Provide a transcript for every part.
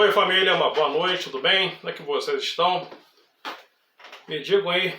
Oi família, uma boa noite, tudo bem? Como é que vocês estão? Me digam aí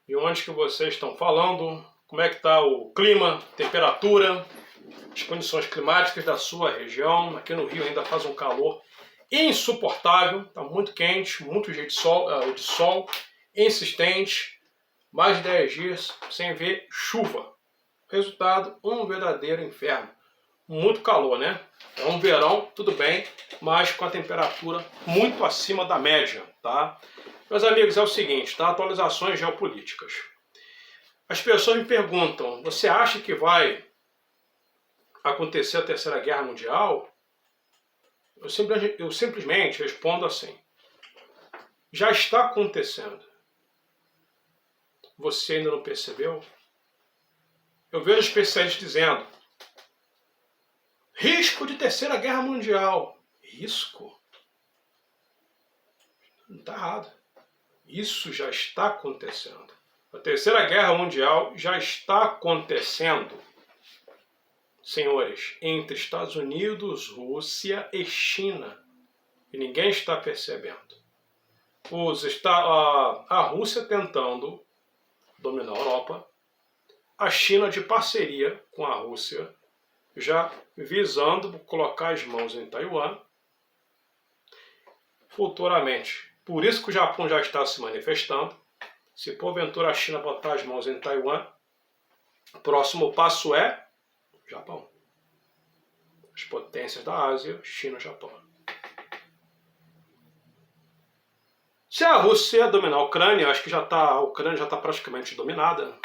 de onde que vocês estão falando, como é que está o clima, temperatura, as condições climáticas da sua região. Aqui no Rio ainda faz um calor insuportável, está muito quente, muito dia de sol insistente, mais de 10 dias sem ver chuva. Resultado, um verdadeiro inferno. Muito calor, né? É um verão, tudo bem, mas com a temperatura muito acima da média, tá? Meus amigos, é o seguinte, tá? Atualizações geopolíticas. As pessoas me perguntam, você acha que vai acontecer a Terceira Guerra Mundial? Eu simplesmente respondo assim, já está acontecendo. Você ainda não percebeu? Eu vejo especialistas dizendo, risco de Terceira Guerra Mundial. Risco? Não está errado. Isso já está acontecendo. A Terceira Guerra Mundial já está acontecendo, senhores, entre Estados Unidos, Rússia e China. E ninguém está percebendo. A Rússia tentando dominar a Europa, a China de parceria com a Rússia, já visando colocar as mãos em Taiwan, futuramente. Por isso que o Japão já está se manifestando. Se porventura a China botar as mãos em Taiwan, o próximo passo é Japão. As potências da Ásia, China e Japão. Se a Rússia dominar a Ucrânia, acho que a Ucrânia já está praticamente dominada.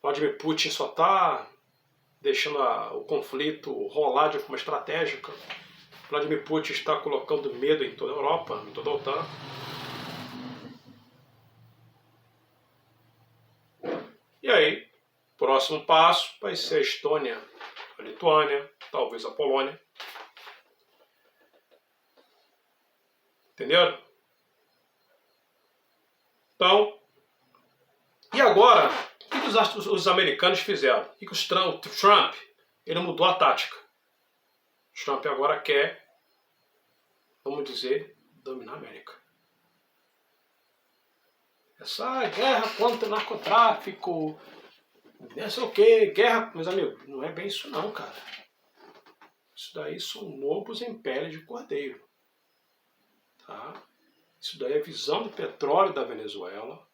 Vladimir Putin só está deixando o conflito rolar de forma estratégica. Vladimir Putin está colocando medo em toda a Europa, em toda a OTAN. E aí, próximo passo vai ser a Estônia, a Lituânia, talvez a Polônia. Entenderam? Então, e agora, o que os americanos fizeram? O que o Trump, ele mudou a tática. O Trump agora quer, vamos dizer, dominar a América. Essa guerra contra o narcotráfico, não sei o que, guerra, meus amigos, não é bem isso não, cara. Isso daí são lobos em pele de cordeiro. Tá? Isso daí é visão do petróleo da Venezuela.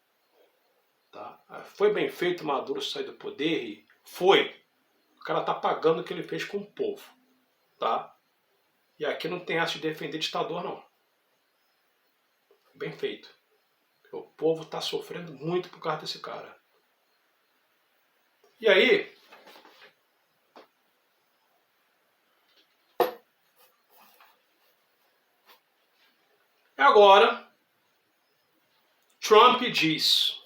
Tá? Foi bem feito Maduro sair do poder? E foi. O cara tá pagando o que ele fez com o povo. Tá? E aqui não tem essa de defender ditador, não. Bem feito. O povo está sofrendo muito por causa desse cara. E aí, agora, Trump diz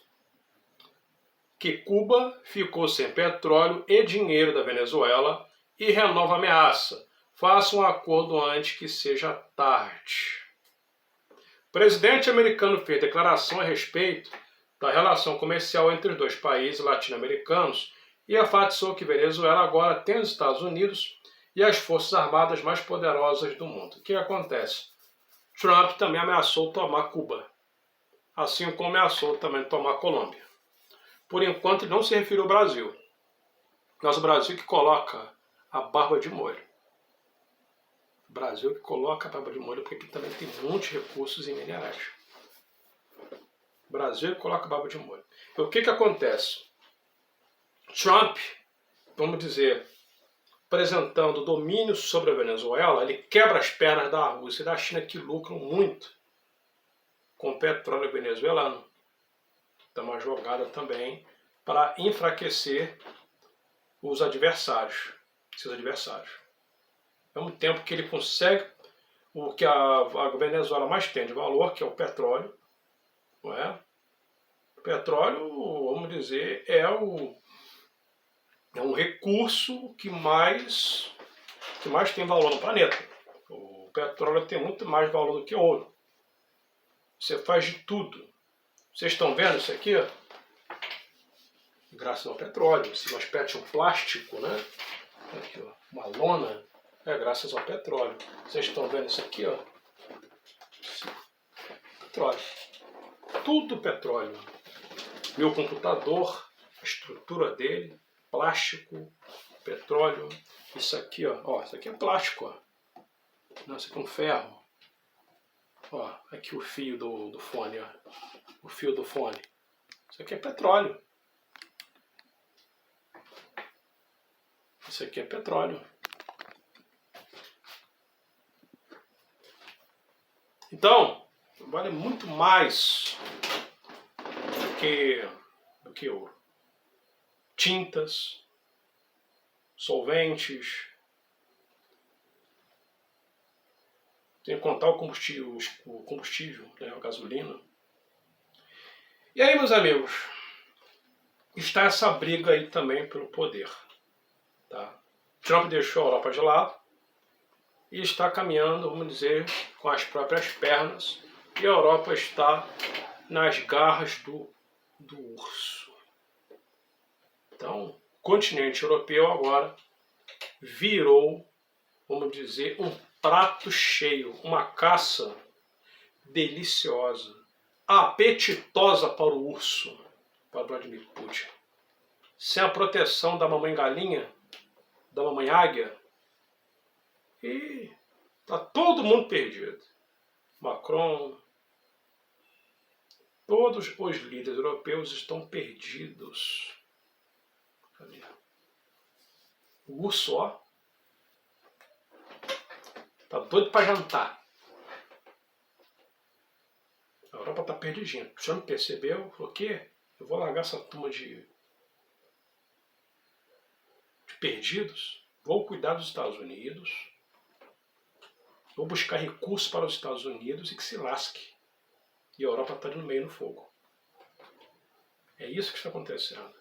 que Cuba ficou sem petróleo e dinheiro da Venezuela e renova a ameaça. Faça um acordo antes que seja tarde. O presidente americano fez declaração a respeito da relação comercial entre os dois países latino-americanos e enfatizou que Venezuela agora tem os Estados Unidos e as forças armadas mais poderosas do mundo. O que acontece? Trump também ameaçou tomar Cuba, assim como ameaçou também tomar Colômbia. Por enquanto ele não se referiu ao Brasil, mas o Brasil que coloca a barba de molho. O Brasil que coloca a barba de molho porque aqui também tem muitos recursos em minerais. O Brasil que coloca a barba de molho. E o que acontece? Trump, vamos dizer, apresentando domínio sobre a Venezuela, ele quebra as pernas da Rússia e da China que lucram muito com o petróleo venezuelano. Então uma jogada também para enfraquecer os adversários, seus adversários. Ao mesmo tempo que ele consegue o que a Venezuela mais tem de valor, que é o petróleo, não é? O petróleo, vamos dizer, é um recurso que mais tem valor no planeta. O petróleo tem muito mais valor do que ouro. Você faz de tudo. Vocês estão vendo isso aqui? Ó? Graças ao petróleo. Se nós pegamos um plástico, né? Aqui, ó, uma lona, é graças ao petróleo. Vocês estão vendo isso aqui? Ó? Petróleo. Tudo petróleo. Meu computador, a estrutura dele, plástico, petróleo. Isso aqui, ó, isso aqui é plástico, ó. Não, isso aqui é um ferro. Ó, aqui o fio do fone, ó. O fio do fone. Isso aqui é petróleo. Isso aqui é petróleo. Então, vale muito mais do que ouro. Tintas, solventes, tem que contar o combustível, né, a gasolina. E aí, meus amigos, está essa briga aí também pelo poder. Tá? Trump deixou a Europa de lado e está caminhando, vamos dizer, com as próprias pernas, e a Europa está nas garras do urso. Então, o continente europeu agora virou, vamos dizer, um prato cheio, uma caça deliciosa, apetitosa para o urso, para Vladimir Putin. Sem a proteção da mamãe galinha, da mamãe águia, e está todo mundo perdido. Macron, todos os líderes europeus estão perdidos. Cadê? O urso, ó, tá doido para jantar. A Europa tá perdidinha. O Trump percebeu, falou que eu vou largar essa turma de perdidos, vou cuidar dos Estados Unidos, vou buscar recursos para os Estados Unidos e que se lasque. E a Europa está no meio do fogo. É isso que está acontecendo.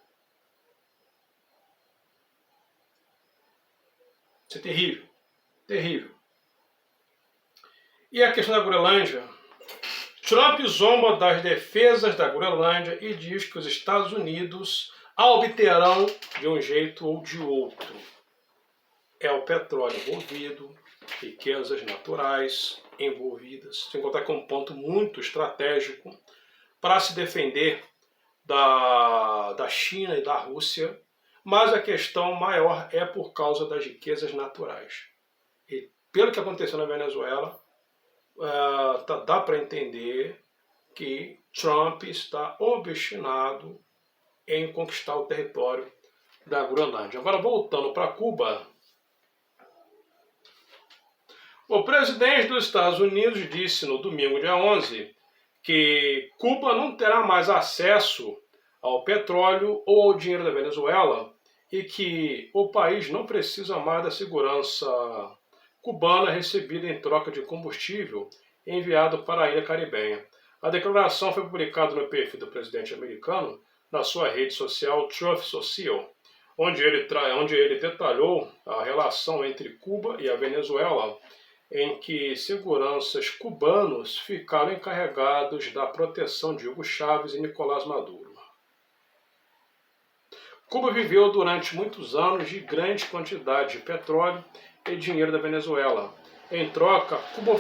Isso é terrível. Terrível. E a questão da Groenlândia? Trump zomba das defesas da Groenlândia e diz que os Estados Unidos a obterão de um jeito ou de outro. É o petróleo envolvido, riquezas naturais envolvidas, sem contar que é um ponto muito estratégico para se defender da China e da Rússia, mas a questão maior é por causa das riquezas naturais. E pelo que aconteceu na Venezuela, dá para entender que Trump está obstinado em conquistar o território da Groenlândia. Agora, voltando para Cuba, o presidente dos Estados Unidos disse no domingo, dia 11, que Cuba não terá mais acesso ao petróleo ou ao dinheiro da Venezuela e que o país não precisa mais da segurança cubana recebida em troca de combustível enviado para a ilha caribenha. A declaração foi publicada no perfil do presidente americano na sua rede social Truth Social, onde ele detalhou a relação entre Cuba e a Venezuela, em que seguranças cubanos ficaram encarregados da proteção de Hugo Chávez e Nicolás Maduro. Cuba viveu durante muitos anos de grande quantidade de petróleo e dinheiro da Venezuela. Em troca, Cuba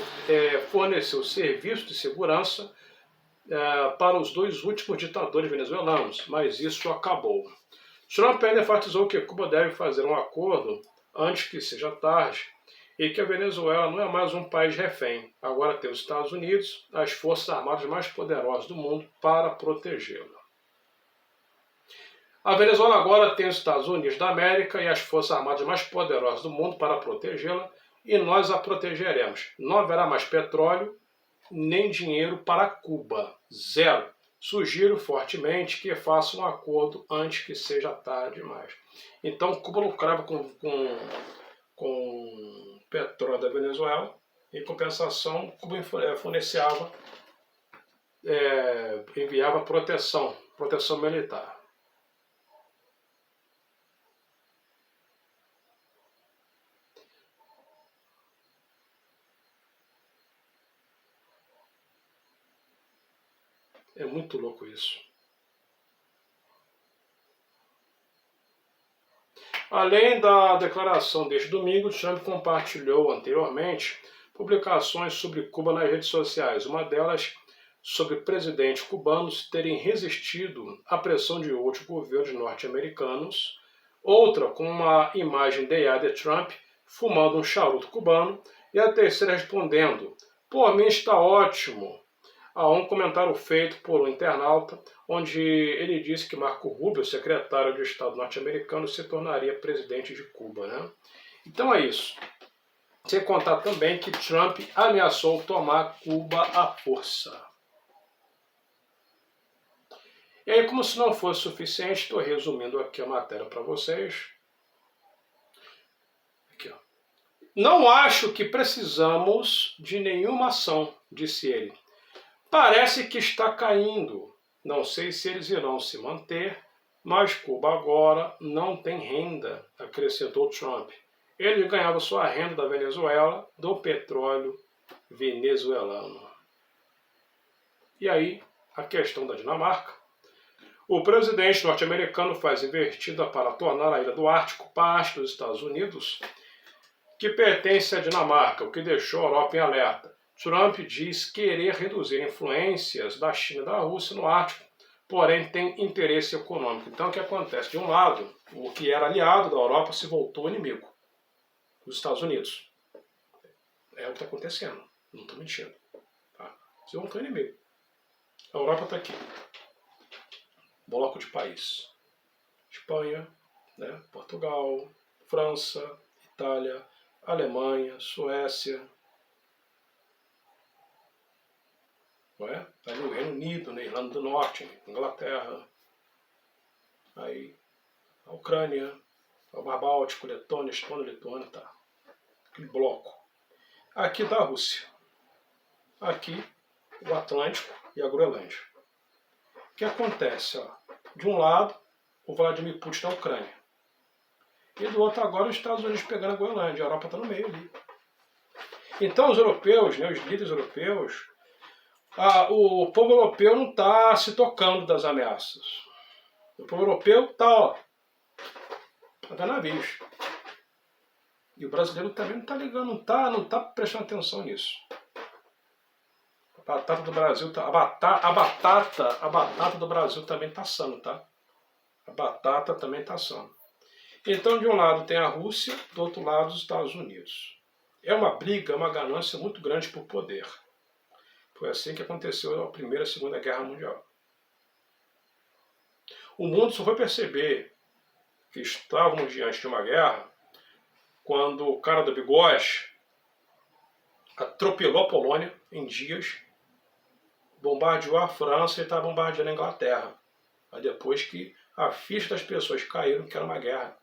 forneceu serviços de segurança para os dois últimos ditadores venezuelanos, mas isso acabou. Trump ainda enfatizou que Cuba deve fazer um acordo antes que seja tarde e que a Venezuela não é mais um país refém. Agora tem os Estados Unidos, as forças armadas mais poderosas do mundo, para protegê-la. A Venezuela agora tem os Estados Unidos da América e as forças armadas mais poderosas do mundo para protegê-la, e nós a protegeremos. Não haverá mais petróleo nem dinheiro para Cuba. Zero. Sugiro fortemente que faça um acordo antes que seja tarde demais. Então, Cuba lucrava com petróleo da Venezuela. Em compensação, Cuba enviava proteção militar. É muito louco isso. Além da declaração deste domingo, Trump compartilhou anteriormente publicações sobre Cuba nas redes sociais. Uma delas sobre presidentes cubanos terem resistido à pressão de outros governos norte-americanos. Outra com uma imagem de Yaya Trump fumando um charuto cubano. E a terceira respondendo: por mim está ótimo. Há um comentário feito por um internauta, onde ele disse que Marco Rubio, secretário de Estado norte-americano, se tornaria presidente de Cuba, né? Então é isso. Sem contar também que Trump ameaçou tomar Cuba à força. E aí, como se não fosse suficiente, estou resumindo aqui a matéria para vocês. Aqui, ó. Não acho que precisamos de nenhuma ação, disse ele. Parece que está caindo. Não sei se eles irão se manter, mas Cuba agora não tem renda, acrescentou Trump. Ele ganhava sua renda da Venezuela, do petróleo venezuelano. E aí, a questão da Dinamarca. O presidente norte-americano faz investida para tornar a ilha do Ártico parte dos Estados Unidos, que pertence à Dinamarca, o que deixou a Europa em alerta. Trump diz querer reduzir influências da China e da Rússia no Ártico, porém tem interesse econômico. Então o que acontece? De um lado, o que era aliado da Europa se voltou inimigo, os Estados Unidos. É o que está acontecendo, não estou mentindo. Tá? Se voltou inimigo. A Europa está aqui. Bloco de país. Espanha, né? Portugal, França, Itália, Alemanha, Suécia. Não é? Ali o Reino Unido, né? Irlanda do Norte, Inglaterra. Aí a Ucrânia, o Mar Báltico, Letônia, Estônia, Lituânia, tá. Aquele bloco. Aqui da Rússia. Aqui o Atlântico e a Groenlândia. O que acontece? Ó? De um lado, o Vladimir Putin da Ucrânia. E do outro agora os Estados Unidos pegando a Groenlândia. A Europa está no meio ali. Então os europeus, né, os líderes europeus, o povo europeu não está se tocando das ameaças. O povo europeu está vendo navios. E o brasileiro também não está ligando, não tá prestando atenção nisso. A batata do Brasil, a batata do Brasil também está assando, tá? A batata também está assando. Então, de um lado tem a Rússia, do outro lado os Estados Unidos. É uma briga, uma ganância muito grande por poder. Foi assim que aconteceu na Primeira e Segunda Guerra Mundial. O mundo só foi perceber que estávamos diante de uma guerra quando o cara do bigode atropelou a Polônia em dias, bombardeou a França e estava bombardeando a Inglaterra. Aí depois que a ficha das pessoas caíram que era uma guerra.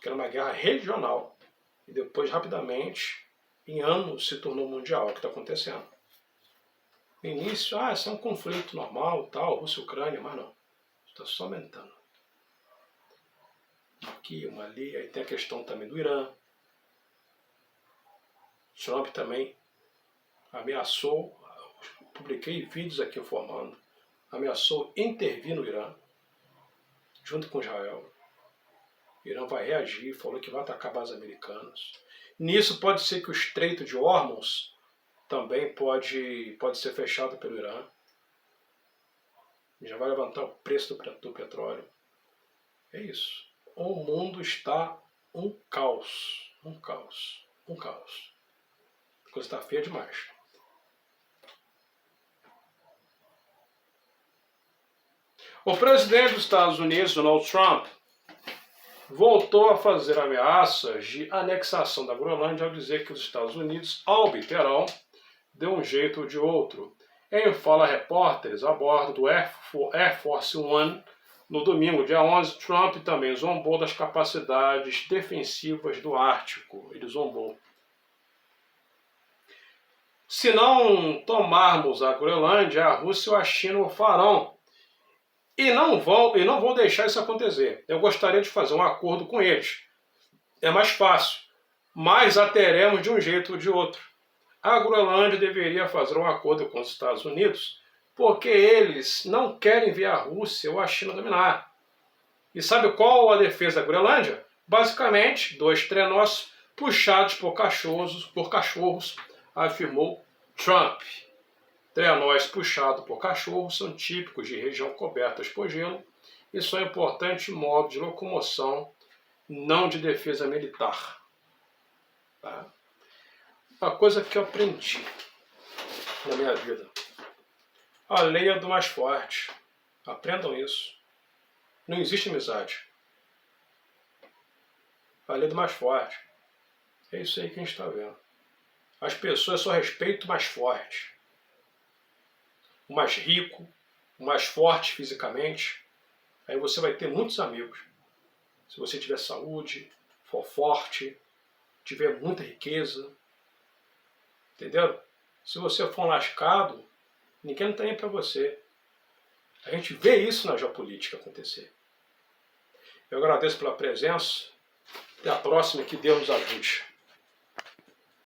Que era uma guerra regional. E depois, rapidamente, em anos, se tornou mundial. É o que está acontecendo. No início, isso é um conflito normal, tal, Rússia e Ucrânia, mas não. Está só aumentando. Aqui, uma ali, aí tem a questão também do Irã. Trump também ameaçou, publiquei vídeos aqui informando, ameaçou intervir no Irã, junto com Israel. O Irã vai reagir, falou que vai atacar bases americanas. Nisso pode ser que o Estreito de Hormuz também pode ser fechado pelo Irã. Já vai levantar o preço do petróleo. É isso. O mundo está um caos. Um caos. Um caos. A coisa está feia demais. O presidente dos Estados Unidos, Donald Trump, voltou a fazer ameaças de anexação da Groenlândia ao dizer que os Estados Unidos a obterão de um jeito ou de outro. Em fala a repórteres a bordo do Air Force One, no domingo, dia 11, Trump também zombou das capacidades defensivas do Ártico. Ele zombou. Se não tomarmos a Groenlândia, a Rússia ou a China o farão. E não vão deixar isso acontecer. Eu gostaria de fazer um acordo com eles. É mais fácil. Mas a teremos de um jeito ou de outro. A Groenlândia deveria fazer um acordo com os Estados Unidos porque eles não querem ver a Rússia ou a China dominar. E sabe qual a defesa da Groenlândia? Basicamente, 2 trenós puxados por cachorros, afirmou Trump. Trenós puxados por cachorros são típicos de região coberta por gelo e são importante modo de locomoção, não de defesa militar. Tá? Uma coisa que eu aprendi na minha vida. A lei é do mais forte. Aprendam isso. Não existe amizade. A lei é do mais forte. É isso aí que a gente está vendo. As pessoas só respeitam o mais forte. O mais rico, o mais forte fisicamente. Aí você vai ter muitos amigos. Se você tiver saúde, for forte, tiver muita riqueza. Entenderam? Se você for um lascado, ninguém não está aí para você. A gente vê isso na geopolítica acontecer. Eu agradeço pela presença. Até a próxima, que Deus nos ajude.